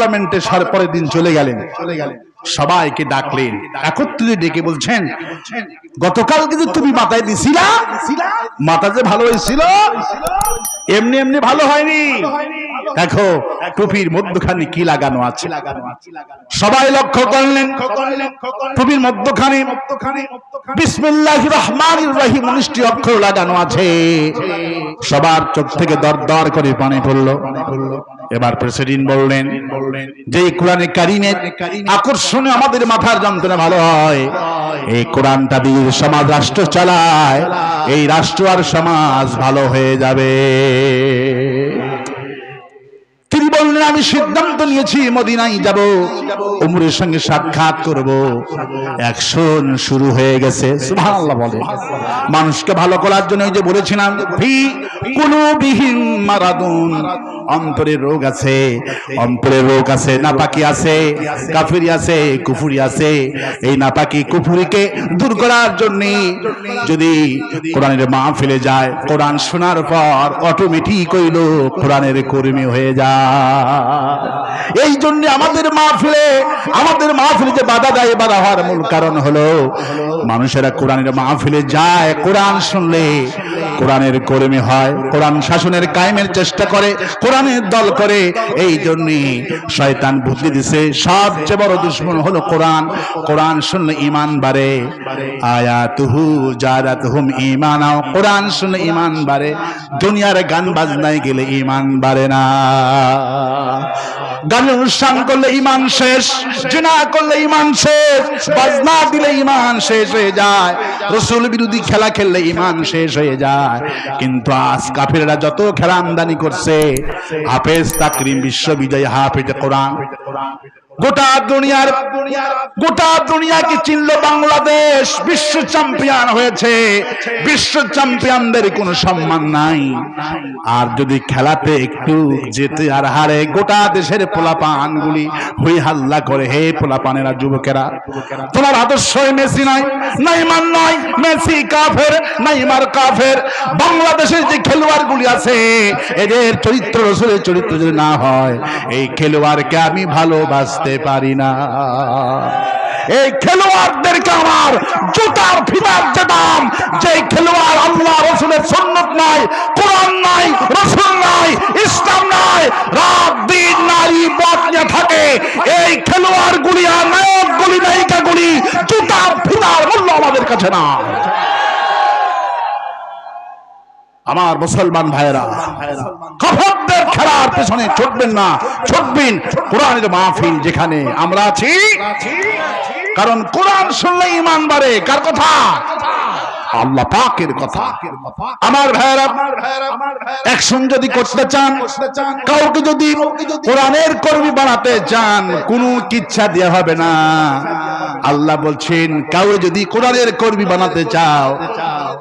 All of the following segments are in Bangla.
পার্লামেন্টে পরের দিন চলে গেলেন, সবাইকে ডাকলেন, একত্রিত ডেকে বলছেন, গতকাল কিন্তু তুমি মাথায় দিছিলা, মাথা যে ভালো হয়েছিল এমনি এমনি ভালো হয়নি, দেখো টুপির মধ্যখানে কি লাগানো আছে। সবাই লক্ষ্য করলেন টুপির মধ্যখানে বিসমিল্লাহির রহমানির রহিম 19টি অক্ষর লাগানো আছে। সবার চোখ থেকে দর দর করে পানি পড়ল। এবার প্রেসিডেন্ট বললেন, যে কোরআনে কারিমের আকর্ষণে আমাদের মাথার যন্ত্রণা ভালো হয়, এই কোরআনটা দিয়ে সমাজ রাষ্ট্র চালায়, এই রাষ্ট্র আর সমাজ ভালো হয়ে যাবে। তিনি বললেন, আমি সিদ্ধান্ত নিয়েছি মদিনায় যাব, উমরের সঙ্গে সাক্ষাৎ করব। অ্যাকশন শুরু হয়ে গেছে। সুবহানাল্লাহ বলে। মানুষকে ভালো করার জন্য যে বলেছিলাম, ফি কুলুবিহিম মারাদুন, অন্তরে রোগ আছে, অন্তরে রোগ আছে, নাপাকি আছে, কাফিরি আছে, কুফরি আছে। এই নাপাকি কুফরিকে দূর করার জন্য যদি কোরআনের মাহফিলে যায়, কোরআন শোনার পর অটোমেটিক হইল কোরআনের কর্মী হয়ে যায়। এই জন্য আমাদের মাহফিলে যে বাধা দেয়, বাধা হওয়ার মূল কারণ হলো মানুষেরা কোরআনের মাহফিলে যায়, কোরআন শুনলে কোরআনের কর্মী হয়, কোরআন শাসনের কায়েমের চেষ্টা করে, কোরআনের দল করে। এই জন্য শয়তান বুদ্ধি দিছে, সবচেয়ে বড় দুশমন হলো কোরআন। কোরআন শুনলে ঈমান বাড়ে, আয়াতুহু জাদাতুহুম ঈমানা, কোরআন শুনলে ঈমান বাড়ে। দুনিয়ার গান বাজনায় গেলে ঈমান বাড়ে না। গানের অনুষ্ঠান করলে ঈমান শেষ, জিনা করলে ঈমান শেষ, বাজনা দিলে ঈমান শেষ হয়ে যায়, রাসূল বিরোধী খেলা খেললে ঈমান শেষ হয়ে যায়। কিন্তু আজ কাফেররা যত খেলা আমদানি করছে, হাফেজ তাকরিম বিশ্ববিজয়ী হাফেজ কোরআন, গোটা দুনিয়াকে চিনল বাংলাদেশ, বিশ্ব চ্যাম্পিয়ন হয়েছে। বিশ্ব চ্যাম্পিয়নদের কোনো সম্মান নাই। আর যদি খেলাতে একটু যেতে আর হারে, গোটা দেশের পোলাপানগুলি হই হাল্লা করে, হে পোলাপানেরা, যুবকেরা, তোমার আদর্শ মেসি নাই, নেইমার নয়, মেসি কাফের, নেইমার কাফের। বাংলাদেশের যে খেলোয়াড়গুলি আছে, এদের চরিত্র রাসূলের চরিত্র যদি না হয়, এই খেলোয়াড়কে আমি ভালোবাসতে পারি না। এই খেলোয়াড়দেরকে আমার জুতার ফিতার যে দাম, যে খেলোয়াড় আল্লাহ রাসূলের সুন্নাত নাই, কোরআন নাই, রাসূল নাই, ইসলাম নাই, রাত দিন নারী পথ নিয়ে থাকে, এই খেলোয়াড়গুলি আর নায়কগুলি, নায়িকাগুলি জুতার ফিতার মূল্য আমাদের কাছে না। আমার মুসলমান ভাইরা, কাফেরদের খেলার পেছনে ছুটবেন না, ছুটবেন কোরআনের মাহফিল যেখানে আমরা আছি। কারণ কোরআন শুনলে ঈমান বাড়ে। কার কথা? আল্লাহ পাকের কথা। আমার ভাইরা, অ্যাকশন যদি করতে চান, কাউকে যদি কোরআনের কর্মী বানাতে চান, কোনো কিচ্ছা দেয়া হবে না। আল্লাহ বলছেন, কাউকে যদি কোরআনের কর্মী বানাতে চাও,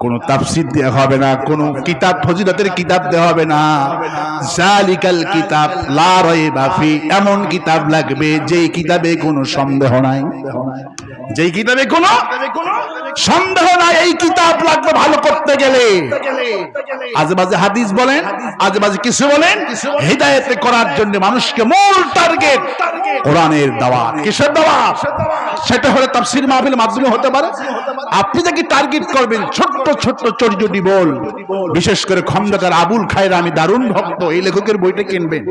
কোনো তাফসীর দেয়া হবে না, কোনো কিতাব ফজিলতের কিতাব দেয়া হবে না। জালিকাল কিতাব লা রাইবা ফি, এমন কিতাব লাগবে যেই কিতাবে কোনো সন্দেহ নাই, যেই কিতাবে কোনো সন্দেহ নাই। এই কিতাব লাগবে ভালো করতে গেলে। আজেবাজে হাদিস বলেন, আজেবাজে কিছু বলেন, হিদায়াতে করার জন্য মানুষকে মূল টার্গেট কোরআনের দাওয়াত। কিসের দাওয়াত? সেটা হলে তাফসীর মাহফিলের মাধ্যমে হতে পারে। আপনি যাকে টার্গেট করবেন, ছোট্ট ছোট্ট চরিত্রটি বল, বিশেষ করে খন্দকার আবুল খায়ের আমি দারুণ ভক্ত, এই লেখকের বইটা কিনবেন।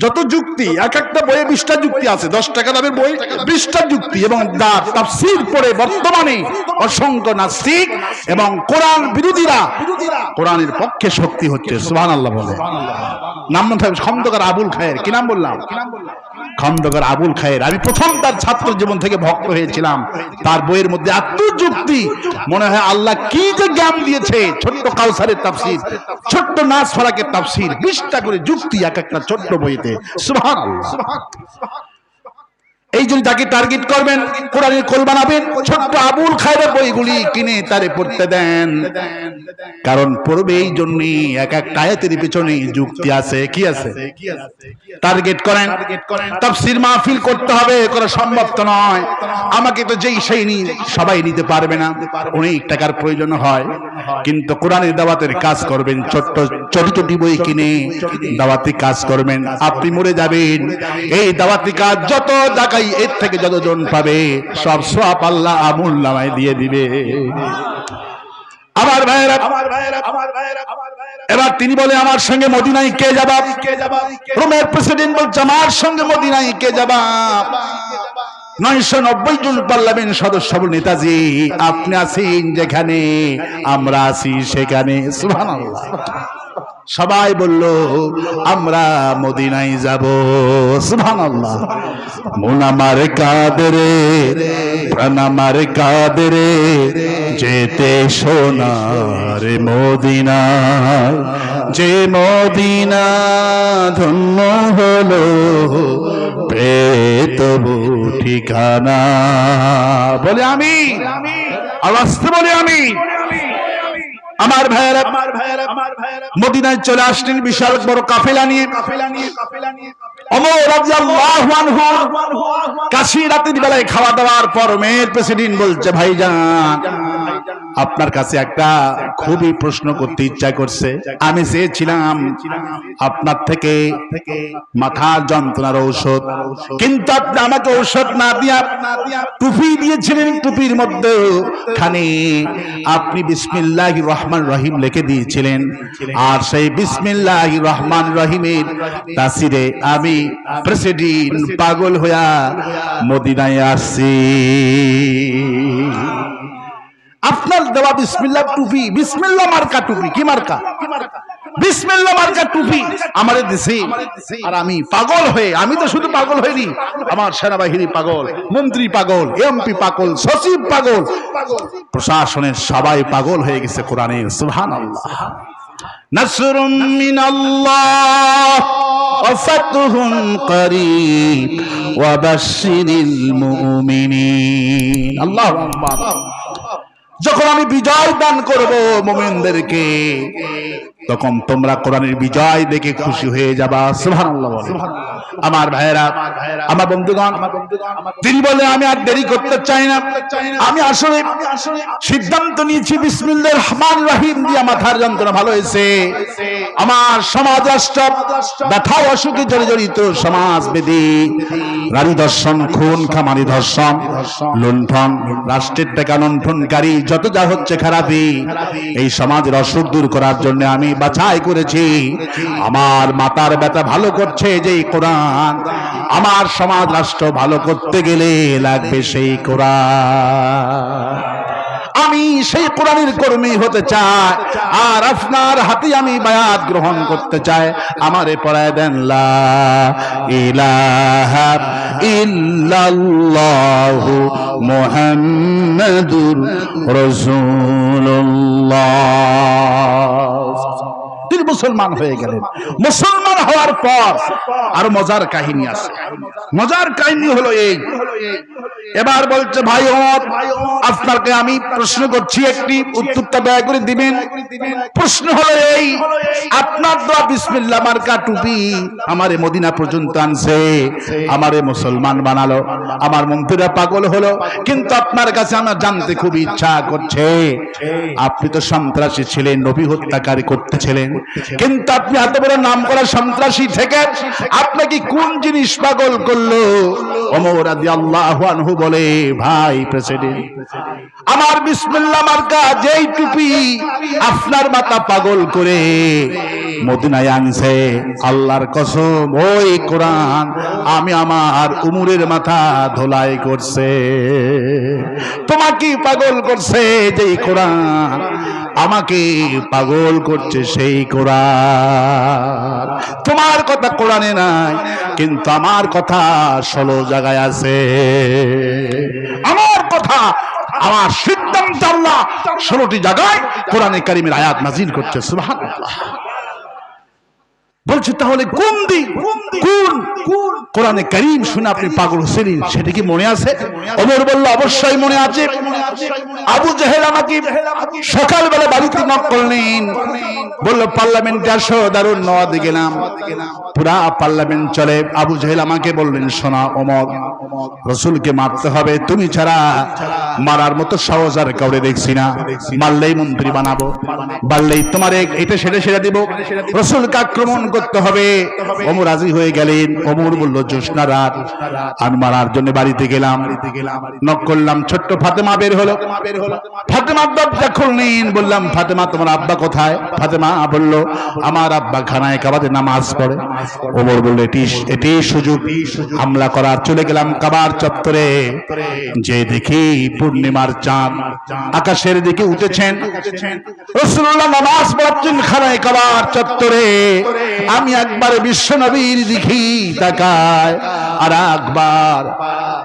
যত যুক্তি, এক একটা বইয়ে 20টা যুক্তি আছে, 10 টাকা দামের বই 20টা যুক্তি, এবং তাফসীর পড়ে বর্তমানে অসংখ্য নাস্তিক এবং কোরআন বিরোধীরা কোরআনের পক্ষে শক্তি হচ্ছে। সুবহানাল্লাহ বলে। নাম মনে থাকবে, খন্দকার আবুল খায়ের। কি নাম বললাম? খন্দকার আবুল খায়ের। আমি প্রথম তার ছাত্র জীবন থেকে ভক্ত হয়েছিলাম। তার বইয়ের মধ্যে এত যুক্তি, মনে হয় আল্লাহ কি যে জ্ঞান দিয়েছে। ছোট্ট কাউসারের তাফসীর, ছোট্ট নাস ফালাকের তাফসীর, 20টা করে যুক্তি এক একটা ছোট্ট বইতে। সুবহানাল্লাহ। এই জন্য তাকে টার্গেট করবেন, কোরআনের কোল বানাবেন, ছোট্ট আবুল খায়রের বইগুলি কিনে তারে পড়তে দেন। কারণ পড়বে এই জন্যই, এক এক আয়াতের পিছনে যুক্তি আছে। কি আছে? টার্গেট করেন, তাফসীর মাহফিল করতে হবে, করা সম্ভব তো নয়। আমাকে তো যেই সেই সবাই নিতে পারবে না, অনেক টাকার প্রয়োজন হয়। কিন্তু কোরআনের দাওয়াতের কাজ করবেন, ছোট্ট ছোট ছোট বই কিনে দাওয়াতি কাজ করবেন, আপনি মরে যাবেন। এই দাওয়াতি কাজ যত জায়গায় এর থেকে যতজন পাবে সব সওয়াব আল্লাহ আমল নামায় দিয়ে দিবে। আমার ভাইয়েরা, এবার তিনি বলে আমার সঙ্গে মদিনায় কে যাবা? রোমের প্রেসিডেন্ট বলছে আমার সঙ্গে মদিনায় কে যাবা? 990 জন পার্লামেন্ট সদস্য নেতাজি, আপনি আছেন যেখানে আমরা আছি সেখানে। সুবহানাল্লাহ। সবাই বলল আমরা মদিনায় যাব। সুবহানাল্লাহ। মন আমার কাঁদে রে, প্রাণ আমার কাঁদে রে, যেতে সোনার মদিনা, যে মদিনা ধন্য হলো তবু ঠিকানা। বলে আমি, আওয়াজ বলে আমি। আমার ভাইয়েরা, মদিনায় চলে আসলেন বিশাল বড় কাফেলা নিয়ে। ওমর রাদিয়াল্লাহু আনহু কাশি রাতের বেলায় খাওয়া দাওয়ার পর মেয়ের প্রেসিডেন্ট বলছে ভাইজান, আপনার কাছে একটা খুবই প্রশ্ন করতে ইচ্ছা করছে। আমি চেয়েছিলাম আপনার থেকে মাথার যন্ত্রণার ঔষধ, কিন্তু আপনি আমাকে ঔষধ না দিয়া টুপি দিয়েছিলেন। টুপির মধ্যে খানে আপনি বিসমিল্লাহির রহমানির রহিম লিখে দিয়েছিলেন, আর সেই বিসমিল্লাহির রহমানির রহিমের তাসিরে আমি প্রেসিডেন্ট পাগল হইয়া মদিনায় আসছি। আপনার দেওয়া বিসমিল্লাহ টুপি, বিসমিল্লাহ মার্কা টুপি। কি মার্কা? বিসমিল্লাহ মার্কা টুপি আমারে দিছি, আর আমি পাগল হয়ে, আমি তো শুধু পাগল হইনি, আমার সেনাবাহিনী পাগল, মন্ত্রী পাগল, এমপি পাগল, সচিব পাগল, প্রশাসনের সবাই পাগল হয়ে গেছে কোরআনের। সুবহানাল্লাহ। নাসরুম মিনাল্লাহ ওয়া ফাতহুন করিব ওয়া বাশশিরিল মুমিনিন। আল্লাহু আকবার। যখন আমি বিজয় দান করব মুমিনদেরকে, তখন তোমরা কোরআনের বিজয় দেখে খুশি হয়ে যাবা। সুবহানাল্লাহ। আমার ভাইয়েরা, আমার বন্ধুগণ, তিনি বলে আমি আর দেরি করতে চাই না, আমি আসলে সিদ্ধান্ত নিয়েছি বিসমিল্লাহির রহমানির রহিম দিয়ে মাথার যন্ত্রণা ভালো হয়েছে। আমার সমাজ রাষ্ট্র ব্যথা অসুখে জড়িত সমাজ বেদী, নারী ধর্ষণ, খুন খামারি ধর্ষণ, লুণ্ঠন, রাষ্ট্রের টাকা লুণ্ঠনকারী যত যা হচ্ছে খারাপি, এই সমাজের অসুখ দূর করার জন্য আমি বাছাই করেছি আমার মাতার ব্যথা ভালো করছে যেই কোরআন। আমার সমাজ রাষ্ট্র ভালো করতে গেলে লাগবে সেই কোরআন। আমি সেই কোরআনের কর্মী হতে চাই, আর আপনার হাতে আমি বায়াত গ্রহণ করতে চাই। আমারে পড়ায় দেন লা ইলাহা ইল্লাল্লাহু মুহাম্মাদুর রাসূলুল্লাহ। তিনি মুসলমান হয়ে গেলেন। মুসলমান হওয়ার পর আর মজার কাহিনী আছে। মজার কাহিনী হলো এই, এবার বলছে ভাই ওমর, আপনাকে আমি প্রশ্ন করছি, একটি উত্তরটা দয়া করে দিবেন। প্রশ্ন হলো এই, আপনার দোয়া বিসমিল্লাহ মার্কা টুপি আমারে মদিনা পর্যন্ত আনছে, আমারে মুসলমান বানালো, আমার মন্ত্রীরা পাগল হলো, কিন্তু আপনার কাছে আমার জানতে খুব ইচ্ছা করছে, আপনি তো সন্ত্রাসী ছিলেন, নবী হত্যাকারী করতেছিলেন, কিন্তু আপনি এত বড় নাম করা সন্ত্রাসী থেকে আপনাকে কোন জিনিস পাগল করলো? ওমর রাদিয়াল্লাহু আনহু বলে, ভাই প্রেসিডেন্ট, আমার বিসমিল্লাহ মার্কা যেই টুপি আপনার মাথা পাগল করে মদিনায় আনছে, আল্লাহর কসম ওই কোরআন আমি আমার উমরের মাথা ধোলাই করছে। তোমাকে পাগল করছে যেই কোরআন, আমাকে পাগল করছে সেই কোরআন। তোমার কথা কোরআনে নাই, কিন্তু আমার কথা 16 জায়গায় আছে। আমার কথা, আমার সিদ্ধান্ত আল্লাহ 16টি জায়গায় কোরআনে কারীমের আয়াত নাযিল করছে। সুবহানাল্লাহ। বলছে তাহলে কোন দিক, কোন কোরআনে কারীম শুনে আপনি পাগল হয়েছিলেন, সেটা কি মনে আছে? ওমর বলল অবশ্যই মনে আছে। আবু জেহেল আমাকে সকালবেলা বাড়িতে নক করলেন, বলল পার্লামেন্টে আসো, দারুন নওয়াজে গেলাম, পুরা পার্লামেন্ট চলে। আবু জেহেল আমাকে বললেন, শোনা ওমর, রাসূলকে মারতে হবে, তুমি ছাড়া মারার মতো সহজ আর কাউরে দেখছি না, মারলেই মন্ত্রী বানাবো, মারলেই তোমার এটা সেটা দিব, রাসূলকে আক্রমণ করতে হবে। ওমর রাজি হয়ে গেলেন। ওমর বলল জ্যোৎস্না রাত, আমি মারার জন্য বাড়িতে গেলাম, নক করলাম, ছোট্ট ফাতেমা বের হলো। ফাতেমা দরজা খুললেন, বললাম ফাতেমা তোমার আব্বা কোথায়? ফাতেমা বলল আমার আব্বা খানায় কাবাতে নামাজ পড়ে। ওমর বলল এটি সুযোগ হামলা করার। চলে গেলাম কাবার চত্বরে, যে দেখি পূর্ণিমার চাঁদ আকাশের দিকে উঠেছেন, রাসূলুল্লাহ নামাজ পড়ছেন খানায় কাবার চত্বরে। আমি একবার বিশ্ব নবীর দিকে তাকায়, আর একবার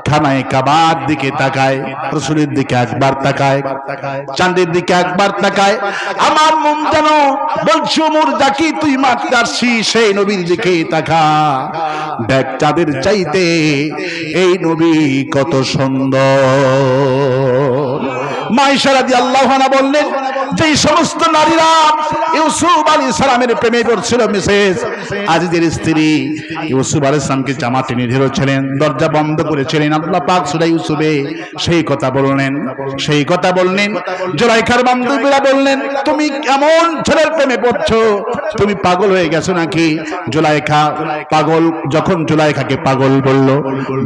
খানায় কাবার দিকে তাকায়, রাসূলের দিকে একবার তাকায়, চাঁদের দিকে একবার তাকায়। আমার মন যেন বলছে ওমর যাকে তুই মারতে আসছিস সেই নবীর দিকে তাকা, দেখ চাঁদের চাইতে এই নবী কত সুন্দর। মা আয়েশা রাদিয়াল্লাহু আনহা বললেন, যে সমস্ত নারীরা ইউসুফ আলাইহিস সালামের প্রেমে পড়ছিল, মিসেস আজিজের স্ত্রী ইউসুফ আলাইহিস সালামকে জামা টেনে ধরেছিলেন, দরজা বন্ধ করেছিলেন, আল্লাহ পাক সূরা ইউসুফে সেই কথা বললেন। জুলাইখার বান্ধবীরা বললেন, তুমি কেমন ছেলের প্রেমে পড়ছো, তুমি পাগল হয়ে গেছো নাকি? জুলাইখা পাগল, যখন জুলাইখাকে পাগল বলল,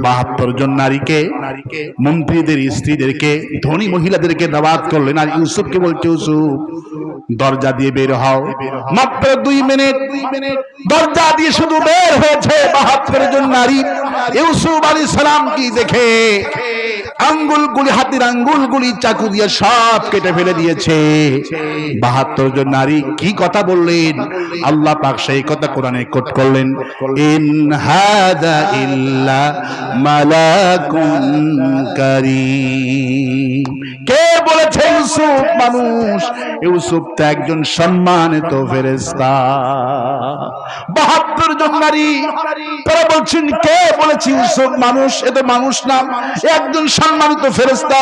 ৭২ জন নারীকে, মন্ত্রীদের স্ত্রীদেরকে, ধনী মহিলাদেরকে দাওয়াত করলেন, আর ইউসুফকে বলছে ইউসুফ দরজা দিয়ে বের হও। মাত্র 2 মিনিট দরজা দিয়ে শুধু বের হয়েছে ৭২ জন নারী। ইউসুফ আলাইহিস সালাম কি দেখে আঙ্গুলগুলি, হাতের আঙ্গুলগুলি চাকু দিয়ে সব কেটে ফেলে দিয়েছে। ৭২ জন নারী কি কথা বললেন, আল্লাহ পাক সেই কথা কোরআনে কোট করলেন, ইন হাদা ইল্লা মালাকুন কারীম। কে বলেছে ইউসুফ মানুষ? ইউসুফ তো একজন সম্মানিত ফেরেশতা। ৭২ জন নারী, তারা বলছেন কে বলেছে ইউসুফ মানুষ? এ তো মানুষ না, একজন সম্মানিত ফেরেশতা।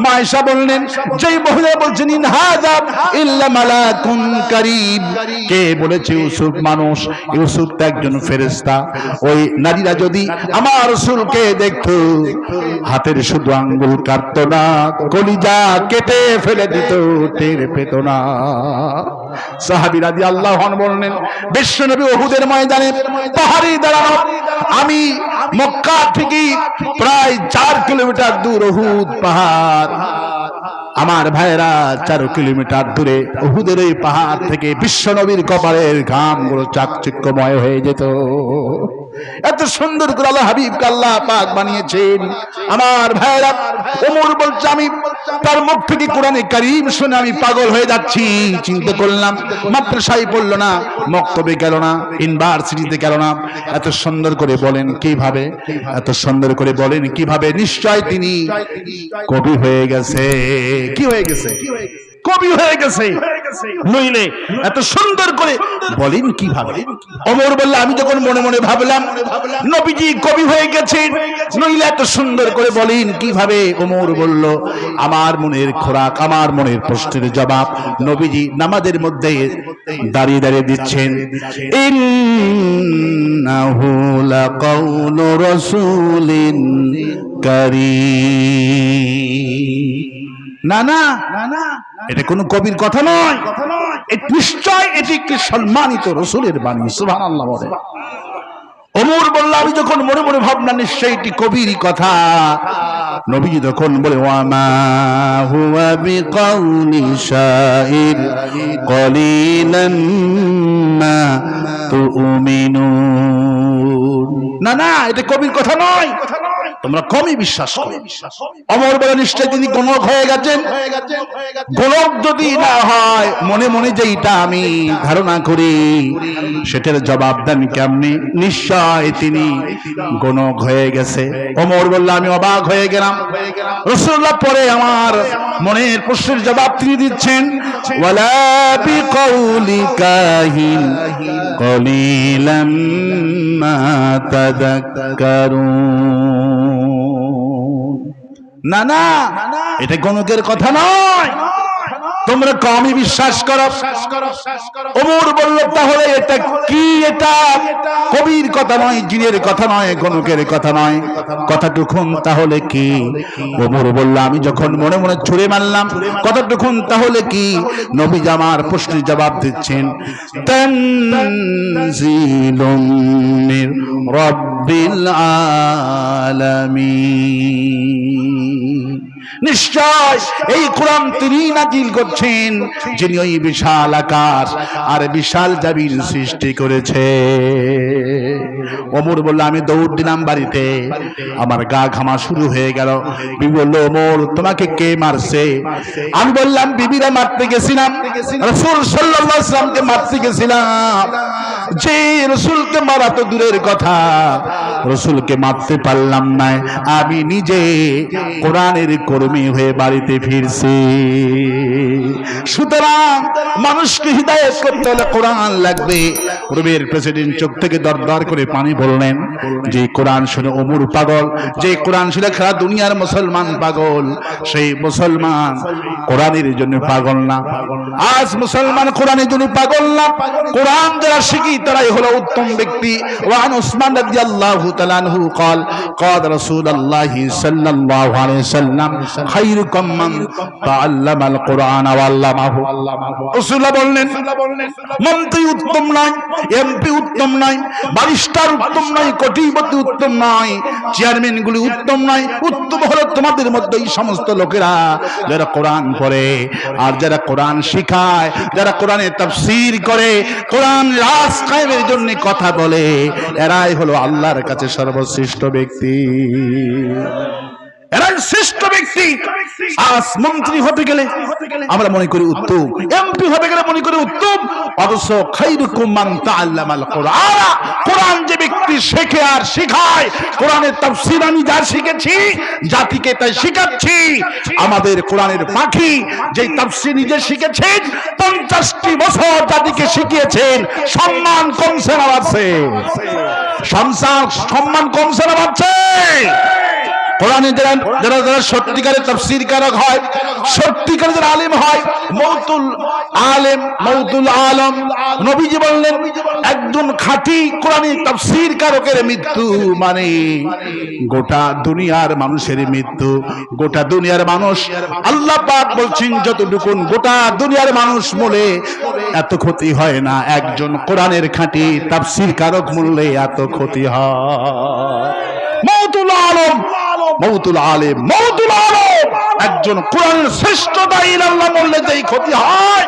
মা আয়েশা বললেন, যেই মহিলা বলছেন ইন হাযা ইল্লা মালাকুন কারীম, কে বলেছে ইউসুফ মানুষ? ইউসুফ তো একজন ফেরেশতা। ওই নারীরা যদি আমার রাসূলকে দেখতো, হাতের শুধু আঙ্গুল কাটতো না, কলিজা কেটে ফেলে দিত, টের পেত না। সাহাবী রাদিয়াল্লাহু আনহু বললেন, বিশ্বনবী উহুদের ময়দানে পাহাড়ে দাঁড়ানো, আমি মক্কা থেকে প্রায় 4 কিলোমিটার দূর উহুদ পাহাড়, আমার ভাইরা 4 কিলোমিটার দূরে উহুদের এই পাহাড় থেকে বিশ্বনবীর কপালের ঘামগুলো চাকচিক্যময় হয়ে যেত। এত সুন্দর করে আল্লাহ হাবিবকে আল্লাহ পাক বানিয়েছেন। আমার ভাইরা, ওমর বলছে আমি তার মুখ থেকে কোরআনে কারীম শুনে আমি পাগল হয়ে যাচ্ছি। চিন্তা করলাম, মাদ্রাসায় পড়লো না, মক্তবে গেল না, ইউনিভার্সিটিতে গেল না, এত সুন্দর করে বলেন কিভাবে, এত সুন্দর করে বলেন কিভাবে? নিশ্চয় তিনি কবি হয়ে গেছে। কি হয়ে গেছে? কবি হয়ে গেছে, নইলে এত সুন্দর করে বলেন কিভাবে? ওমর বলল আমি যখন মনে মনে ভাবলাম নবীজি কবি হয়ে গেছেন, নইলে এত সুন্দর করে বলেন কিভাবে? ওমর বলল আমার মনের খোরাক, আমার মনের প্রশ্নের জবাব নবীজি নামাজের মধ্যে দাঁড়িয়ে দাঁড়িয়ে দিচ্ছেন। ইন্নাহু লাকাউলু রাসূলিন কারীম। না না, এটা কোন কবির কথা নয়, নিশ্চয় এটি একটি সম্মানিত রাসূলের বাণী। সুবহানাল্লাহ বলে। ওমর বলল আমি যখন মনে মনে ভাবনা নিশ্চয় এটি কবির কথা, নবীজি তখন বলে ওয়ামা হুয়া বিকাউলি শাইর কলিলান মা তুমিনুন। না না, এটা কবির কথা নয়, তোমরা কমই বিশ্বাস করো। ওমর বলে নিশ্চয় তিনি গণক হয়ে গেছেন। গণক যদি না হয়, মনে মনে যেটা আমি ধারণা করি সেটার জবাব দেন কেমনি? নিশ্চয় তিনি গণক হয়ে গেছে। ওমর বলল আমি অবাক হয়ে গেলাম। রাসূলুল্লাহ পরে আমার মনের প্রশ্নের জবাব তিনি দিচ্ছেন, ওয়ালা বিকাউলি কাহিন কলিলাম মা তাযাক্কারুন। না না, এটা গণকের কথা নয়, তোমরা কমই বিশ্বাস করো। ওমর বলল তাহলে এটা কি? এটা কবির কথা নয়, জিনের কথা নয়, গণকের কথা নয়, কথাটুকুন তাহলে কি? ওমর বলল আমি যখন মনে মনে ছুড়ে মারলাম কথাটুকুন তাহলে কি? নবী আমার প্রশ্নের জবাব দিচ্ছেন, তানজিলুম মির রাব্বিল আলামিন। নিশ্চয় এই কোরআন তিনি নাজিল করছেন যিনি ওই বিশাল আকাশ আর বিশাল জমিন সৃষ্টি করেছে। ওমর বলল আমি দৌড় দিলাম বাড়িতে, আমার গা ঘামা শুরু হয়ে গেল। বিবি বলল ওমর তোমাকে কে মারছে? আমি বললাম বিবিরা মারতে গেছিলাম, রাসূল সাল্লাল্লাহু আলাইহি ওয়াসাল্লামকে মারতে গেছিলাম। যে রাসূলকে মারা তো দূরের কথা, রাসূলকে মারতে পারলাম না, আমি নিজে কোরআনের কর্মী হয়ে বাড়িতে ফিরছি। সুতরাং মানুষকে হিদায়াত করতে হলে কোরআন লাগবে। পূর্বের প্রেসিডেন্ট চোখ থেকে দরদর করে পানি বললেন, যে কোরআন শুনে ওমর পাগল, যে কোরআন শুনে সারা দুনিয়ার মুসলমান পাগল, সেই মুসলমান কোরআনের জন্য পাগল না। আজ মুসলমান কোরআনের জন্য পাগল না, কোরআন যারা শিখি তারাই হলো উত্তম ব্যক্তি। ওয়ান উসমান রাদিয়াল্লাহু তাআলা আনহু قال قال رسول الله صلى الله عليه وسلم خيركم من تعلم القرآن وعلمه। রাসূলুল্লাহ বললেন মন্ত্রী উত্তম নয়, এমপি উত্তম নয়, ব্যারিস্টার উত্তম নয়, কোটিপতি উত্তম নয়, চেয়ারম্যান গুলি উত্তম নয়, উত্তম হলো তোমাদের মধ্যে এই সমস্ত লোকেরা যারা কোরআন পড়ে আর যারা কোরআন শিখায়, যারা কোরআনের তাফসীর করে, কোরআন রাজ কায়েমের জন্য কথা বলে, এরাই হলো আল্লাহর কাছে সর্বশ্রেষ্ঠ ব্যক্তি, এরাই শ্রেষ্ঠ ব্যক্তি। আজ মন্ত্রী হতে গেলে আমরা মনে করি উত্তম, এমপি হতে গেলে মনে করি উত্তম, অথচ খায়রুকুম মান তাআল্লামাল কুরআন, কোরআন যে ব্যক্তি শেখে আর শেখায়, কোরআনের তাফসীর আমি যা শিখেছি জাতিকে তাই শিখাচ্ছি। আমাদের কোরআনের পাখি যে তাফসীর নিজে শিখেছেন 50টি বছর জাতিকে শিখিয়েছেন, সম্মান কমছে না বাড়ছে? সম্মান কমছে না বাড়ছে? কোরআনে যারা সত্যিকারের তাফসীরকারক হয়, সত্যিকারের যারা আলেম হয়, মওতুল আলেম মওতুল আলম, নবীজি বললেন একজন খাঁটি কোরআনী তাফসীরকারকের মৃত্যু মানে গোটা দুনিয়ার মানুষের মৃত্যু। গোটা দুনিয়ার মানুষ, আল্লাহ পাক বলছেন যতটুকু গোটা দুনিয়ার মানুষ মূলে এত ক্ষতি হয় না, একজন কোরআনের খাঁটি তাফসীরকারক মূলে এত ক্ষতি হয়। মওতুল আলম, মওতুল আলেম, মওতুল আলম, একজন কোরআনের শ্রেষ্ঠ দাঈ আল্লাহ বললে যেই ক্ষতি হয়,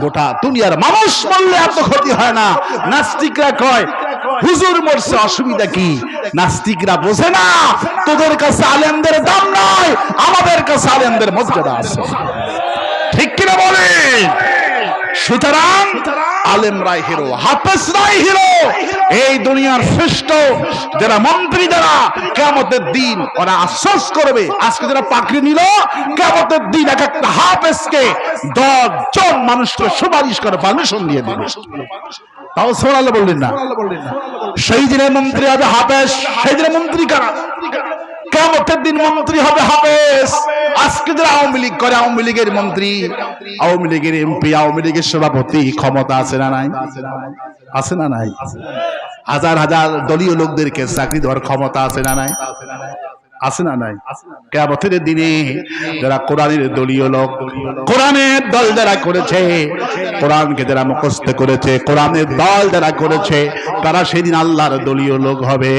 গোটা দুনিয়ার মানুষ বললে এত ক্ষতি হয় না। নাস্তিকরা কয় হুজুর মরছে, অসুবিধা কি? নাস্তিকরা বোঝে না তোদের কাছে আলেমদের দাম নাই, আমাদের কাছে আলেমদের মর্যাদা আছে। ঠিক কিনা বলেন? সুতরাং আলেমরাই হিরো, হাফেজরাই হিরো। এই দুনিয়ার শ্রেষ্ঠ যারা মন্ত্রী, যারা কিয়ামতের দিন ওরা আফসোস করবে। আজকে যারা পাকড়ি নিল, কিয়ামতের দিন এক একটা হাফেজকে 10 জন মানুষকে সুপারিশ করে পারমিশন দিয়ে দিবে। তাও সুবহানাল্লাহ বললেন না? সেই দিনের মন্ত্রী হবে হাফেজ। সেই দিনের মন্ত্রী কারা? কিয়ামতের দিন মন্ত্রী হবে হাফেজ। আজকে যারা আওয়ামী লীগ করে, আওয়ামী লীগের মন্ত্রী, আওয়ামী লীগের এমপি, আওয়ামী লীগের সভাপতি, ক্ষমতা আছে না নাই? আছে না নাই? হাজার হাজার দলীয় লোকদেরকে চাকরি দেওয়ার ক্ষমতা আছে না নাই? আছে না নাই? কিয়ামতের দিনে যারা কোরআনের দলীয় লোক, কোরআনের দল যারা করেছে, কোরআনকে যারা মুখস্থ করেছে, কোরআনের দল যারা করেছে, তারা সেদিন আল্লাহর দলীয় লোক হবে।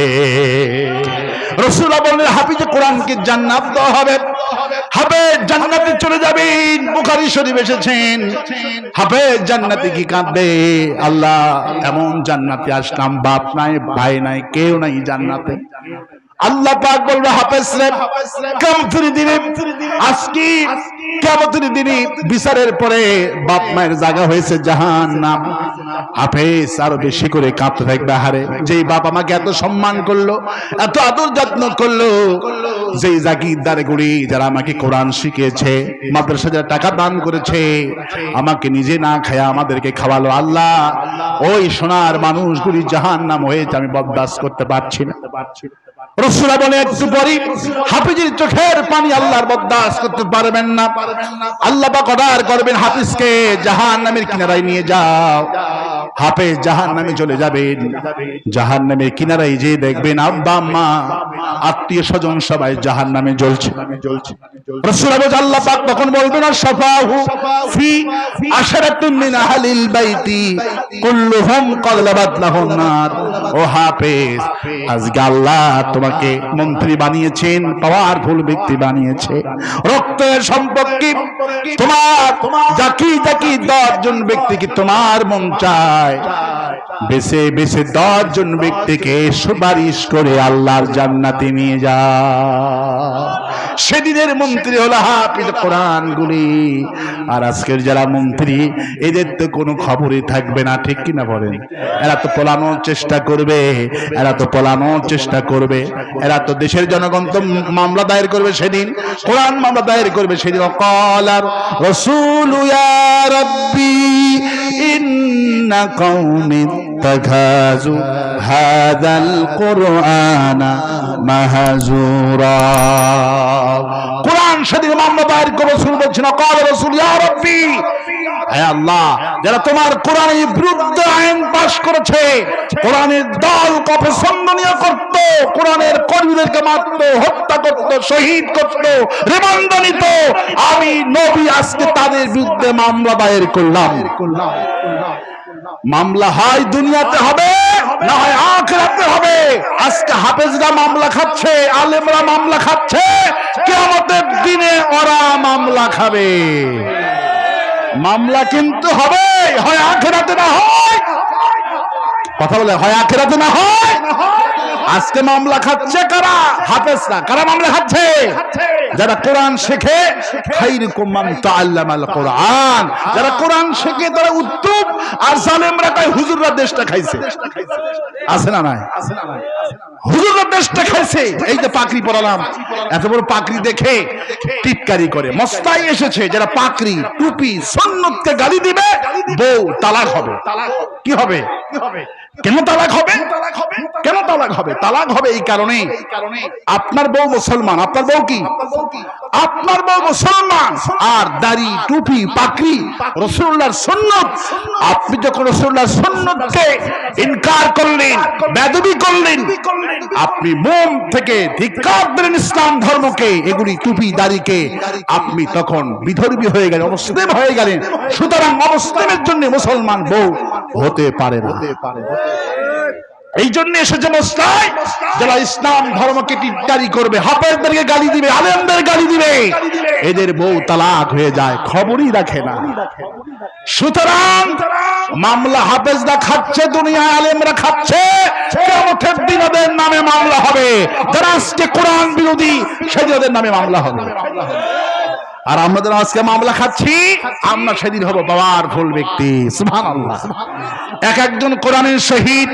রাসূলুল্লাহ বললেন হাফিজে কোরআনকে জান্নাত দেওয়া হবে, হাফেজ জান্নাতে চলে যাবেন। বুখারী শরীফ এসেছেন, হাফেজ জান্নাতে কি কাঁদবে? আল্লাহ এমন জান্নাতে আসলাম, বাপ নাই, ভাই নাই, কেউ নাই জান্নাতে, আল্লাহ পাক বলবে হাফেজ রে কিয়ামতের দিনে আজকে কিয়ামতের দিনে বিচারের পরে বাপ মায়ের জায়গা হয়েছে জাহান্নাম। হাফেজ আরো বেশি করে কাঁপতে থাকবে, হারে যেই বাপ আমাকে এত সম্মান করলো, এত আদর যত্ন করলো, যেই জাগিরদার গুড়ি যারা আমাকে কোরআন শিখিয়েছে, মাদ্রাসা যারা টাকা দান করেছে, আমাকে নিজে না খায়া আমাদেরকে খাওয়ালো, আল্লাহ ওই সোনার মানুষগুলি জাহান্নাম হয়েছে, আমি বরদাস্ত করতে পারছি না। রাসূলুল্লাহ বলে একটু পরে হাফিজের চোখের পানি আল্লাহর বরদাস্ত করতে পারবেন না। আল্লাহ পাক অর্ডার করবেন হাফিজকে জাহান্নামের কিনারায় নিয়ে যাও। হাফেজ জাহান্নামে চলে যাবেন, জাহান্নামের কিনারায় যে দেখবেন আব্বা আম্মা আত্মীয় স্বজন সবাই জাহান্নামে জ্বলছে। রাসূলুল্লাহ বলেন আল্লাহ পাক তখন বলবেন শাফাহু ফি আশরাতুন মিন আহলিল বাইতি কুল্লুহুম ক্বালাবাত লাহুন নার। ও হাফেজ, আজকে আল্লাহ তোমাকে মন্ত্রী বানিয়েছেন, পাওয়ারফুল ব্যক্তি বানিয়েছে, রক্তের সম্পর্কে তোমার জাকি জাকি 10 জন ব্যক্তিকে তোমার মন চায়, বেছে বেছে 10 জন ব্যক্তিকে সুপারিশ করে আল্লাহর জান্নাতে নিয়ে যাও। সেদিনের মন্ত্রী হলো হাফিজ কোরআন গুলি। আর আজকের যারা মন্ত্রী, এদের তো কোনো খবরই থাকবে না, ঠিক কিনা বলেন? এরা তো পলানোর চেষ্টা করবে, এরা তো পলানোর চেষ্টা করবে, এরা তো দেশের জনগণ তো মামলা দায়ের করবে সেদিন, কোরআন মামলা দায়ের করবে সেদিন। ওয়াকালার রাসূলু ইয়া রাব্বি ইন্না কওমি ইত্তাখাযু হাযাল কুরআনা মাহজুরা। কোরআন সেদিন মামলা দায়ের করবে। রাসূল বলছেন ওয়াকালা রাসূল ইয়া রাব্বি, হে আল্লাহ, যারা তোমার কোরআনের বিরুদ্ধে আইন পাশ করেছে, কোরআনের দল অপছন্দনীয় করত, কোরআনের কর্মীদেরকে মারত, হত্যা করত, শহীদ করত, রিমান্ড নিত, আমি নবী আজকে তাদের বিরুদ্ধে মামলা দায়ের করলাম। মামলা হয় দুনিয়াতে হবে, না হয় আখিরাতে হবে। আজকে হাফেজরা মামলা খাচ্ছে, আলেমরা মামলা খাচ্ছে, কিয়ামতের দিনে ওরা মামলা খাবে। মামলা কিন্তু হবে, হয় আখিরাতে না হয়, কথা বলে, হয় আখিরাতে না হয়। আজকে মামলা খাচ্ছে কারা? হাফেজরা। কারা মামলা খাচ্ছে? যারা কোরআন শেখে। খায়রুকুম মান তাআল্লামাল কোরআন। যারা কোরআন শেখে তারা উত্তম, আর জালেমরা কয় হুজুররা দেশটা খাইছে। আছে না নাই? হুজুররা দেশটা খাইছে। এই যে পাকড়ি পরালাম, এত বড় পাকড়ি দেখে টিটকারি করে। মস্তাই এসেছে যারা পাকড়ি টুপি সুন্নতকে গালি দিবে, বউ তালাক হবে। কি হবে? কেন তালাক হবে? কেন তালাক হবে? তালাক হবে এই কারণে, আপনার বউ মুসলমান, আপনার বউ কি? আপনার বউ মুসলমান, আর দাড়ি টুপি পাকড়ি রাসূলুল্লাহর সুন্নাত। আপনি যখন রাসূলুল্লাহর সুন্নাতকে ইনকার করলেন, বেয়াদবি করলেন, আপনি মন থেকে ধিক্কার দিলেন ইসলাম ধর্মকে, এগুলি টুপি দাড়িকে, আপনি তখন বিধর্মী হয়ে গেলেন, অমুসলিম হয়ে গেলেন। সুতরাং অমুসলিমের জন্য মুসলমান বউ হতে পারে না। এই জন্য এসেছে মস্তায় যারা ইসলাম ধর্মকে টিটকারি করবে, হাফেজদেরকে গালি দিবে, আলেমদের গালি দিবে, এদের বউ তালাক হয়ে যায়, খবরই রাখে না। সুতরাং মামলা হাফেজরা খাচ্ছে, দুনিয়ায় আলেমরা খাচ্ছে, কিয়ামতের দিন ওদের নামে মামলা হবে। যারা আজকে কোরআন বিরোধী, সেদিন ওদের নামে মামলা হবে। আর আমাদের আজকে মামলা খাচ্ছি, আমরা সেদিন হব পাওয়ারফুল ব্যক্তি। সুবহানাল্লাহ। এক একজন কোরআনের শহীদ,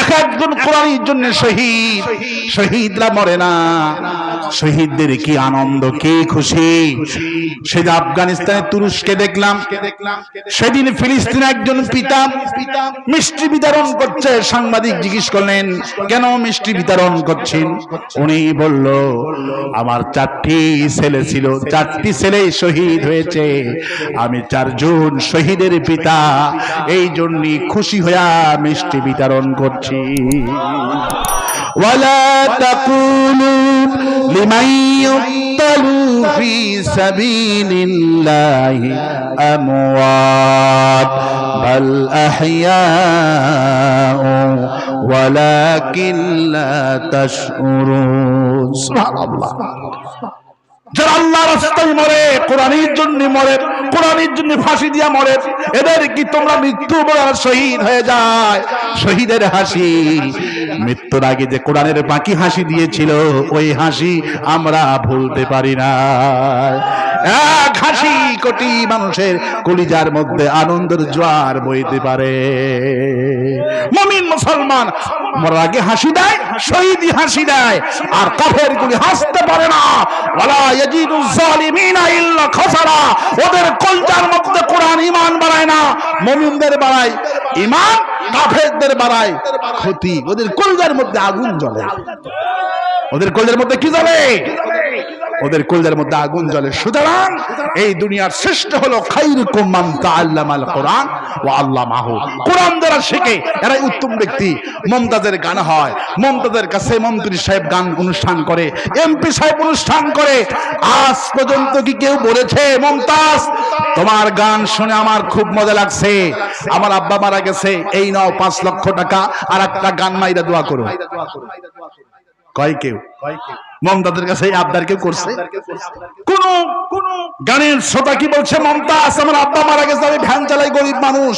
এক একজন কোরআনের জন্য শহীদ। শহীদরা মরে না, শহীদদের কি আনন্দ, কি খুশি। সেদিন আফগানিস্তানের তুরস্কে দেখলাম, সেদিন ফিলিস্তিনে একজন পিতা মিষ্টি বিতরণ করছে। সাংবাদিক জিজ্ঞেস করলেন কেন মিষ্টি বিতরণ করছেন? উনি বলল আমার 4টি ছেলে ছিল, 4টি ছেলে শহীদ হয়েছে, আমি 4 জন শহীদের পিতা, এই জন্য খুশি হইয়া মিষ্টি বিতরণ করছি। ওয়ালা তাকুলু লিমান ইউক্তালু ফি সাবিলিল্লাহি আমওয়াত বাল আহইয়াউ ওয়ালাকিন লা তাশউরুন। সুবহানাল্লাহ। যারা আল্লাহর রাস্তায় মরে, কোরআনের জন্য মরে, কোরআনের জন্য ফাঁসি দিয়া মরে, এদের কি তোমরা মৃত্যু বলে শহীদ হয়ে যায়? শহীদের হাসি, মৃত্যুর আগে যে কোরআনের বাকি হাসি দিয়েছিল, ওই হাসি আমরা ভুলতে পারি না। এক হাসি কোটি মানুষের কলিজার মধ্যে আনন্দের জোয়ার বইতে পারে। মুমিন মুসলমান মরার আগে হাসি দেয়, শহীদি হাসি দেয়, আর কাফেরগুলি হাসতে পারে না। ওয়ালা ইয়াজিদুজ জালিমিনা ইল্লা খাসারা। ওদের কলিজার মধ্যে কোরআন ঈমান বাড়ায় না, মুমিনদের বাড়ায় ঈমান, কাফেরদের বাড়ায় ক্ষতি। ওদের কলিজার মধ্যে আগুন জ্বলে। ওদের কলিজার মধ্যে কি জ্বলে? ওদের কলিজার মধ্যে আগুন জ্বলে। সুতরাং এই দুনিয়ার শ্রেষ্ঠ হলো খায়রুকুম মান তাআল্লামাল কোরআন ওয়া আল্লামাহু। কোরআন যারা শেখে এরাই উত্তম ব্যক্তি। মমতাজের গান হয়, মমতাজের কাছে মন্ত্রী সাহেব গান অনুষ্ঠান করে, এমপি সাহেব অনুষ্ঠান করে। আজ পর্যন্ত কি কেউ বলেছে মমতাজ তোমার গান শুনে আমার খুব মজা লাগছে, আমার আব্বা মারা গেছে, এই নাও 5 লক্ষ টাকা আর একটা গান মাইরা দোয়া করো? কয় কেউ? মমতাজের কাছে আবদার কেউ করছে? কোন গানের শ্রোতা কি বলছে মমতাজ আমার আব্বা মারা গেছে, আমি ভ্যান চালাই, গরিব মানুষ,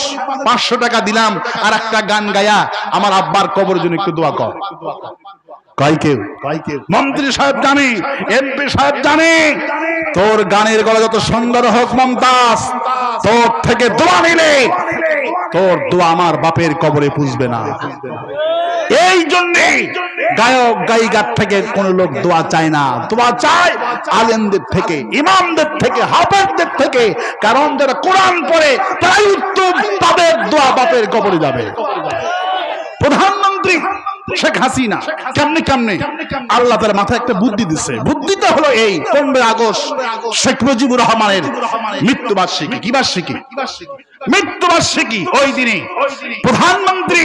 500 টাকা দিলাম আর একটা গান গায়া আমার আব্বার কবরের জন্য একটু দোয়া কর? কয় কেউ? মন্ত্রী সাহেব জানে, এমপি সাহেব জানে তোর গানের গলা যত সুন্দর হোক মমতাজ, তোর থেকে দোয়া নিলে তোর দোয়া আমার বাপের কবরে পুষবে না। এই জন্যে গায়ক গায়িকার থেকে কোন লোক দোয়া চায় না, দোয়া চায় আলেমদের থেকে, ইমামদের থেকে, হাফেজদের থেকে। কারণ যারা কোরআন পড়ে তাই উত্তম, তাদের দোয়া বাপের কবরে যাবে। প্রধানমন্ত্রী শেখ হাসিনা কেমনে আল্লাহ তার মাথায় একটা বুদ্ধি দিচ্ছে। বুদ্ধিটা হলো এই, 15 আগস্ট শেখ মুজিবুর রহমানের মৃত্যুবার্ষিকী। কি বার্ষিকী? মৃত্যুবার্ষিকী। ওই দিনে প্রধানমন্ত্রী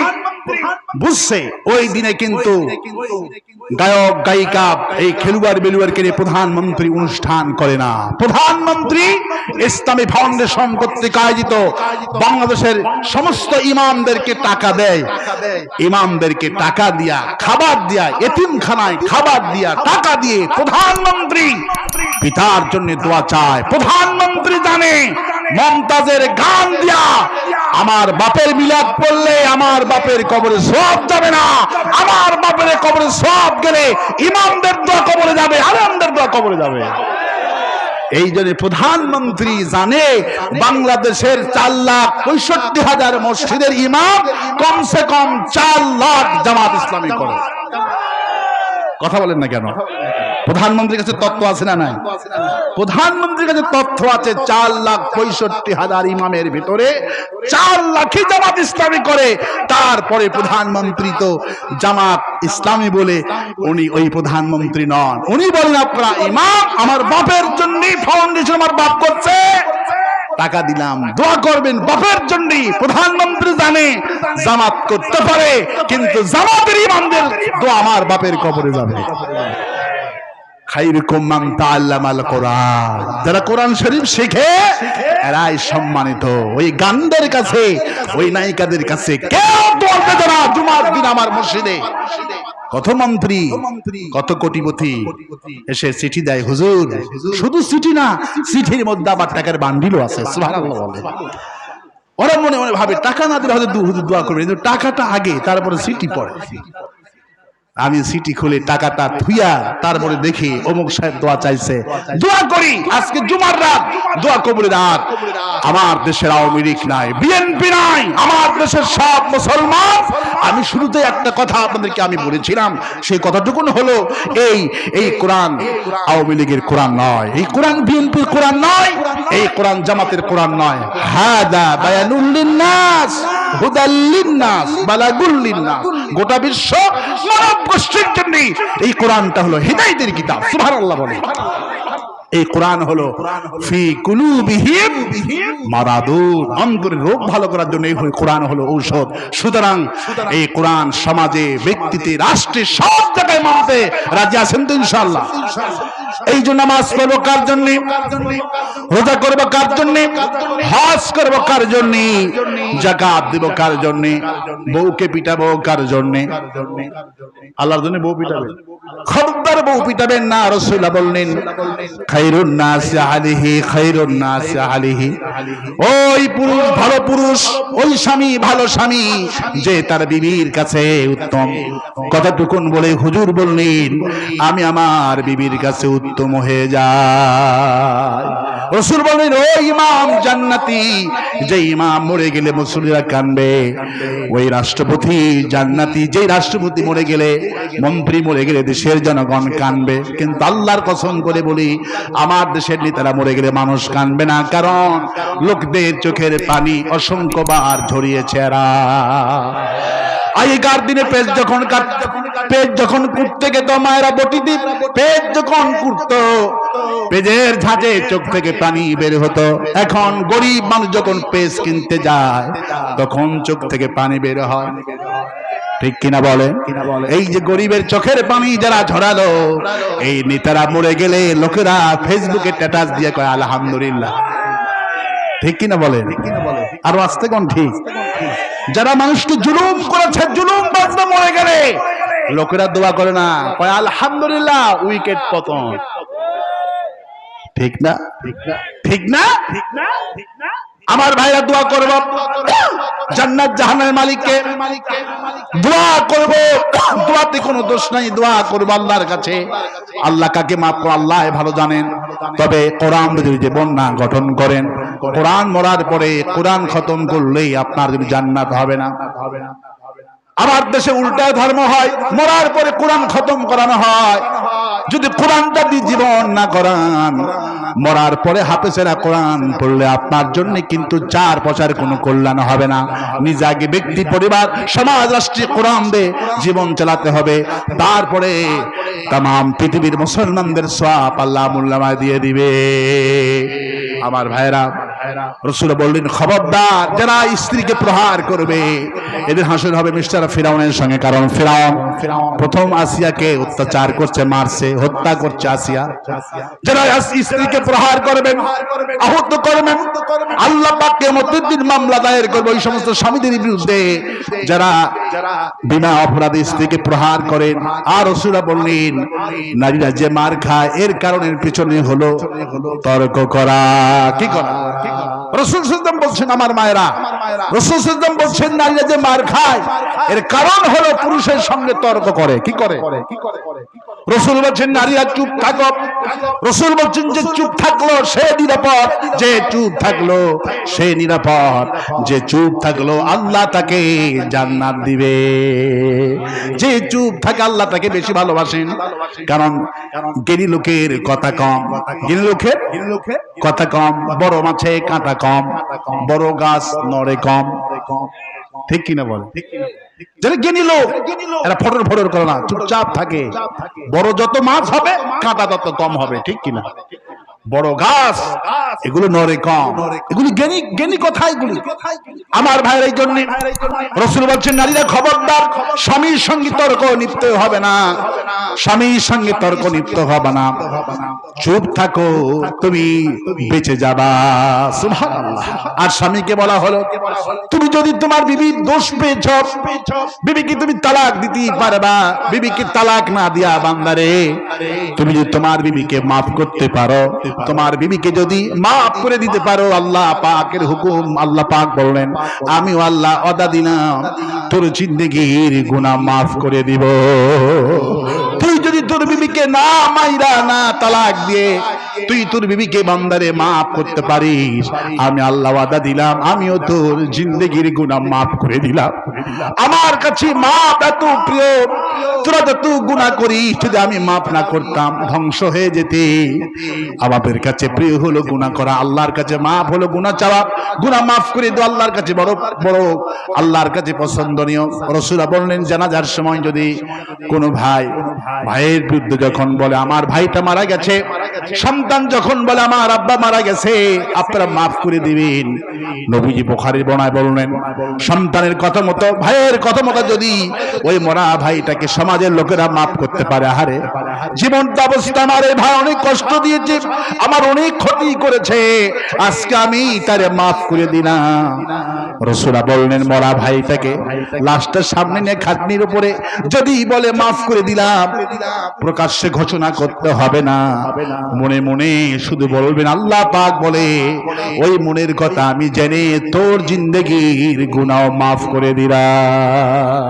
বুঝছে ওই দিনে কিন্তু গায়ক গায়িকা, এই খেলোয়াড় বেলুয়ারকে নিয়ে প্রধানমন্ত্রী অনুষ্ঠান করে না। প্রধানমন্ত্রী ইসলামী ফাউন্ডেশন কর্তৃক আয়োজিত বাংলাদেশের সমস্ত ইমামদেরকে টাকা দেয়, ইমামদেরকে টাকা দিয়া, খাবার দিয়া, এতিমখানায় খাবার দিয়া, টাকা দিয়ে প্রধানমন্ত্রী পিতার জন্য দোয়া চায়। প্রধানমন্ত্রী জানে মমতাজের গান দিয়া আমার বাপের মিলাদ পড়লে আমার বাপের কবরে সওয়াব যাবে না, আমার বাপের কবরে সওয়াব গেলে ইমামদের দোয়া কবরে যাবে, আলেমদের দোয়া কবরে যাবে। এই জন্য প্রধানমন্ত্রী জানে বাংলাদেশের 4,65,000 মসজিদের ইমাম কমসে কম 4 লাখ জামাত ইসলামী করে। কথা বলেন না কেন? প্রধানমন্ত্রীর কাছে তথ্য আছে না নাই? প্রধানমন্ত্রীর কাছে তথ্য আছে 4,65,000 ইমামের ভিতরে 4 লাখই জামাত ইসলামী করে। তারপরে প্রধানমন্ত্রী তো জামাত ইসলামী বলে উনি ওই প্রধানমন্ত্রী নন। উনি বলেন আপনারা ইমাম, আমার বাপের জন্য ফাউন্ডেশন আমার বাপ করছে, টাকা দিলাম, দোয়া করবেন বাপের জন্য। প্রধানমন্ত্রী জানে জামাত করতে পারে, কিন্তু জামাতের ইমামদের দোয়া আমার বাপের কবরে যাবে। খায়রুকুম মান তাআল্লামাল কোরআন। যারা কোরআন শরীফ শেখে এরাই সম্মানিত। ওই গানদের কাছে, ওই নায়িকাদের কাছে কেউ দোয়া দেবে না। জুমার দিন আমার মসজিদে কত মন্ত্রী, কত কোটিপতি এসে চিঠি দেয়, হুজুর। শুধু চিঠি না, চিঠির মধ্যে আবার টাকার বান্ডিলও আছে। সুবহানাল্লাহ বলে। ওরা মনে মনে ভাবে টাকা না দিলে হয়তো হুজুর দোয়া করবে, কিন্তু টাকাটা আগে, তারপরে চিঠি পড়ে। আমি সিটি খুলে টাকাটা থুইয়া তারপরে দেখি অমুক সাহেব দোয়া চাইছে, দোয়া করি। আজকে জুমার রাত, দোয়া কবুলের রাত। আমার দেশের আওয়ামী লীগ নাই, বিএনপি নাই, আমার দেশের সব মুসলমান। আমি শুরুতে একটা কথা আপনাদেরকে আমি বলেছিলাম, সেই কথাটুকুন হলো এই কোরআন আওয়ামী লীগের কোরআন নয়, এই কোরআন বিএনপির কোরআন নয়, এই কোরআন জামাতের কোরআন নয়। হাদা বায়ানুল লিন্নাস হুদাল লিন্নাস বালাগুল লিন্নাস। গোটা বিশ্ব মানব গোষ্ঠীর জন্য এই কোরআনটা হলো হিদায়াতের কিতাব। সুবহানাল্লাহ বলে। এই কোরআন হলো ফি কুলুবিহিম মারাদুন, অন্তরের রোগ ভালো করার জন্য এই কোরআন হলো ঔষধ। সুতরাং এই কোরআন সমাজে, ব্যক্তিতে, রাষ্ট্রে সব জায়গায় মানতে রাজি আছেন তো ইনশাআল্লাহ? এই জন্য নামাজ পড়বো কার জন্য, রোজা করবো কার জন্য, হজ করবো কার জন্য, যাকাত দিব কার জন্য, বউকে পিটাবো কার জন্য? আল্লাহর জন্য বউ পিটাবেন? খবরদার বউ পিটাবেন না। রাসূলুল্লাহ বললেন খায়রুন নাসি আলাইহি, খায়রুন নাসি আলাইহি। ওই পুরুষ ভালো পুরুষ, ওই স্বামী ভালো স্বামী যে তার বিবির কাছে উত্তম। কথাটুকুন বলে হুজুর বললেন আমি আমার বিবির কাছে উত্তম হয়ে যাই। রাসূল বললেন ও ইমাম জান্নাতি, যে ইমাম মরে গেলে মুসল্লিরা কানবে। ওই রাষ্ট্রপতি জান্নাতি, যে রাষ্ট্রপতি মরে গেলে, মন্ত্রী মরে গেলে দেশের জনগণ কানবে। কিন্তু আল্লাহর কসম করে বলি আমার দেশের নেতারা মরে গেলে মানুষ কানবে না, কারণ লোকদের চোখের পানি অসংখ্যবার ঝরিয়েছে এরা। আগেকার দিনে পেট যখন কুটতে গেত মায়েরা বটি দিয়ে পেট যখন কুটতো, পেজের ঝাঁজে চোখ থেকে পানি বের হতো। এখন গরিব মানুষ যখন পেজ কিনতে যায় তখন চোখ থেকে পানি বের হয়। ঠিক কিনা বলে? এই যে গরিবের চোখের পানি যারা ঝরালো, এই নেতারা মরে গেলে লোকেরা ফেসবুকে স্ট্যাটাস দিয়ে কয় আলহামদুলিল্লাহ। ঠিক কিনা বলে? আর আসতে কোন ঠিক? যারা মানুষকে জুলুম করেছে, জুলুম বাজনা মরে গেলে লোকেরা দোয়া করে না, কয় আলহামদুলিল্লাহ উইকেট পতন। ঠিক না? ঠিক না? আমার ভাইরা দোয়া করব জান্নাত জাহান্নামের মালিককে, দোয়া করব। দোয়াতে কোনো দোষ নাই, দোয়া করব আল্লাহর কাছে। আল্লাহ কাকে মাফ করে আল্লাহ ভালো জানেন। তবে কোরআন যদি বন্যা গঠন করেন, কোরআন মরার পরে কোরআন খতম করলেই আপনার যদি জান্নাত হবে না। আমার দেশে উল্টা ধর্ম হয়, মরার পরে কোরআন খতম করানো হয়। যদি কোরআনটা দিয়ে জীবন না করান, মরার পরে হাফেজেরা কোরআন পড়লে আপনার জন্য কিন্তু 4 পয়সার কোনো কল্যাণ হবে না। নিজে আগে ব্যক্তি, পরিবার, সমাজ, রাষ্ট্রে কোরআন দিয়ে জীবন চালাতে হবে। তারপরে তামাম পৃথিবীর মুসলমানদের সওয়াব আল্লাহ মোল্লামায় দিয়ে দিবে। আমার ভাইরা, রাসূল বললেন খবরদার যারা স্ত্রীকে প্রহার করবে এদের হাসর হবে মিস্টার ফিরাউনের সঙ্গে। কারণ ফিরাউন প্রথম আসিয়াকে অত্যাচার করছে, মারছে, হত্যা করছে আসিয়া। যারা স্ত্রীকে প্রহার করবেন, আহত করবেন, আল্লাহ পাক কিয়ামতের দিন মামলা দায়ের করবে ওই সমস্ত স্বামীদের বিরুদ্ধে যারা বিনা অপরাধে স্ত্রীকে প্রহার করেন। আর রাসূল বললেন নারীরা যে মার খায় এর কারণের পিছনে হলো তর্ক করা। কি করা? রাসূল সাল্লাল্লাহু বলছেন আমার মায়েরা, রাসূল সাল্লাল্লাহু বলছেন নারীরা যে মার খায় এর কারণ হলো পুরুষের সঙ্গে তর্ক করে। কি করে? রাসূল বলছেন নারীরা চুপ থাকো। রাসূল বলছেন যে চুপ থাকলো সে নিরাপদ, যে চুপ থাকলো সে নিরাপদ, যে চুপ থাকলো আল্লাহ তাকে জান্নাত দিবে। যে চুপ থাকে আল্লাহ তাকে বেশি ভালোবাসেন। কারণ জ্ঞানী লোকের কথা কম, জ্ঞানী লোকের কথা কম, বড় মাছে কাঁটা কম, বড় গাছ নড়ে কম। ঠিক কিনা বলে? যারা জ্ঞানী লোক এরা ফটর ফটর করে না, চুপচাপ থাকে। বড় যত মাছ হবে কাঁটা তত কম হবে। ঠিক কিনা? বড় গাছ এগুলো নড়ে কম, এগুলি জ্ঞানী কথা এগুলি। আমার ভাইয়ের এই জন্য রাসূল বলছেন নারীরা খবরদার স্বামীর সঙ্গে তর্ক লিপ্ত হবে না, স্বামীর সঙ্গে তর্ক লিপ্ত হবে না। চুপ থাকো, তুমি বেঁচে যাবা। সুবহানাল্লাহ। আর স্বামীকে বলা হলো তুমি যদি তোমার বিবির দোষ পেয়েছ, বিবিকে তুমি তালাক দিতে পারবা। বিবিকে তালাক না দিয়া বান্দারে তুমি যদি তোমার বিবিকে মাফ করতে পারো, তোমার বিবিকে যদি মাফ করে দিতে পারো, আল্লাহ পাকের হুকুম, আল্লাহ পাক বললেন আমিও আল্লাহ ওয়াদা দিলাম তোর জিন্দেগীর গুনাহ মাফ করে দিব। তুই যদি তোর বিবিকে না মাইরা না তালাক দিয়ে তুই তোর বিবিকে বান্দারে মাফ করতে পারিস, আমি আল্লাহ ওয়াদা দিলাম আমিও তোর জিন্দেগীর গুনাহ মাফ করে দিলাম। আমার কাছে মাফ এত প্রিয়, তোরা যত গুনাহ করিস যদি আমি মাফ না করতাম ধ্বংস হয়ে যেতে। আমাদের কাছে প্রিয় হলো গুনাহ করা, আল্লাহর কাছে মাফ হলো গুনাহ চাওয়া। গুনাহ মাফ করে দাও আল্লাহর কাছে বড় বড়, আল্লাহর কাছে পছন্দনীয়। রাসূল বললেন জানাজার সময় যদি কোনো ভাইয়ের বিরুদ্ধে যখন বলে আমার ভাইটা মারা গেছে, সন্তান যখন বলে আমার আব্বা মারা গেছে, আপনারা মাফ করে দিবেন। নবীজি বুখারীর বর্ণনায় বললেন সন্তানের কথা মতো, ভাইয়ের কথা মতো যদি ওই মরা ভাইটাকে সমাজ সমাজের লোকেরা মাফ করতে পারে? আহারে জীবনটা অবস্থা আমার এই ভাই অনেক কষ্ট দিয়েছে, আমার অনেক ক্ষতি করেছে, আজকে আমি তারে মাফ করে দিলাম। রাসূলুল্লাহ বললেন মরা ভাইটাকে লাশটার সামনে নিয়ে খাটনির উপরে যদি বলে মাফ করে দিলাম, প্রকাশ্যে ঘোষণা করতে হবে না, মনে মনে শুধু বলবেন আল্লাহ পাক বলে ওই মনের কথা আমি জেনে তোর জিন্দেগির গুনাহ মাফ করে দিলাম।